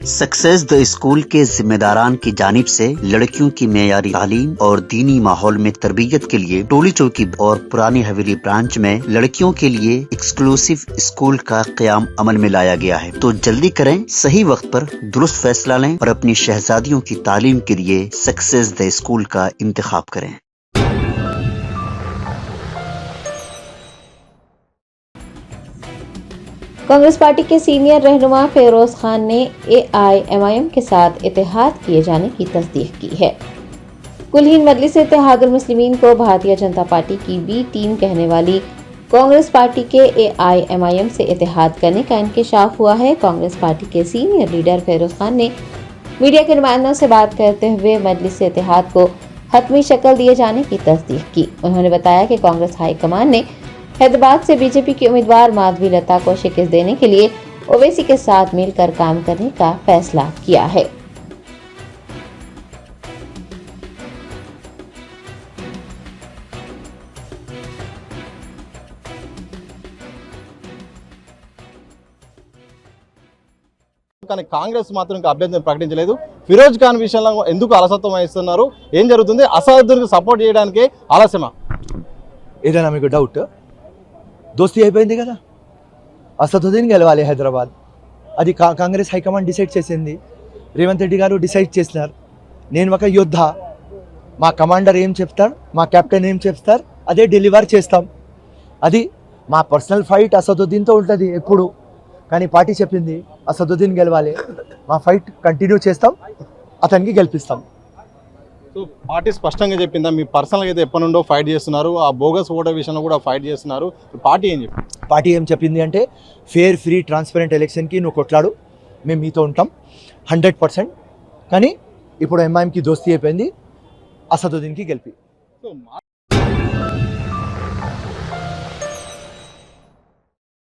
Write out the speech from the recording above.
Success the school के जिम्मेदारान की जानिब से लड़कियों की मेयारी तालीम और दीनी माहौल में तरबियत के लिए टोली चौकी और पुरानी हवेली ब्रांच में लड़कियों के लिए एक्सक्लूसिव स्कूल का क़याम अमल में लाया गया है। तो जल्दी करें, सही वक्त पर दुरुस्त फैसला लें और अपनी शहजादियों की तालीम के लिए सक्सेस द स्कूल का इंतखाब करें। कांग्रेस पार्टी के सीनियर रहनुमा फेरोज खान ने AIMIM के साथ इत्तेहाद किए जाने की तस्दीक की है। कुल-हिंद मजलिस इत्तेहादुल मुस्लिमीन को भारतीय जनता पार्टी की बी टीम कहने वाली कांग्रेस पार्टी के AIMIM से इत्तेहाद करने का इंकशाफ हुआ है। कांग्रेस पार्टी के सीनियर लीडर फेरोज खान ने मीडिया के नुमाइंदों से बात करते हुए मजलिस इत्तेहाद को हतमी शक्ल दिए जाने की तस्दीक की। उन्होंने बताया कि कांग्रेस हाईकमान ने हैदराबाद से बीजेपी की उम्मीदवार माधवी लता को शिकस्त देने के लिए ओवैसी के साथ मिलकर काम करने का फैसला किया है। కానీ కాంగ్రెస్ మాత్రం ఇంకా అభ్యర్థిని ప్రకటించలేదు. ఫిరోజ్ ఖాన్ విషయంలో ఎందుకు అలసత్వం వహిస్తున్నారు, ఏం జరుగుతుంది, అసదుద్దీన్కి సపోర్ట్ చేయడానికి ఆలస్యమా? ఏదైనా మీకు డౌట్? దోస్తీ అయిపోయింది కదా, అసదుద్దీన్ గెలవాలి హైదరాబాద్. అది కాంగ్రెస్ హైకమాండ్ డిసైడ్ చేసింది, రేవంత్ రెడ్డి గారు డిసైడ్ చేసినారు. నేను ఒక యోద్ధ, మా కమాండర్ ఏం చెప్తారు, మా కెప్టెన్ ఏం చెప్తారు అదే డెలివర్ చేస్తాం. అది మా పర్సనల్ ఫైట్ అసదుద్దీన్తో ఉంటుంది ఎప్పుడు, కానీ పార్టీ చెప్పింది అసదుద్దీన్ గెలవాలి. మా ఫైట్ కంటిన్యూ చేస్తాం, అతనికి గెలిపిస్తాం. సో పార్టీ స్పష్టంగా చెప్పిందా? మీ పర్సనల్గా అయితే ఎప్పటి నుండో ఫైట్ చేస్తున్నారు, ఆ బోగస్ ఓటర్ విషయంలో కూడా ఫైట్ చేస్తున్నారు. పార్టీ ఏం చెప్పింది? పార్టీ ఏం చెప్పింది అంటే ఫేర్, ఫ్రీ, ట్రాన్స్పరెంట్ ఎలక్షన్కి నువ్వు కొట్లాడు, మేము మీతో ఉంటాం 100%. కానీ ఇప్పుడు ఎంఐఎంకి దోస్తీ అయిపోయింది, అసదుద్దీన్కి గెలిపి. సో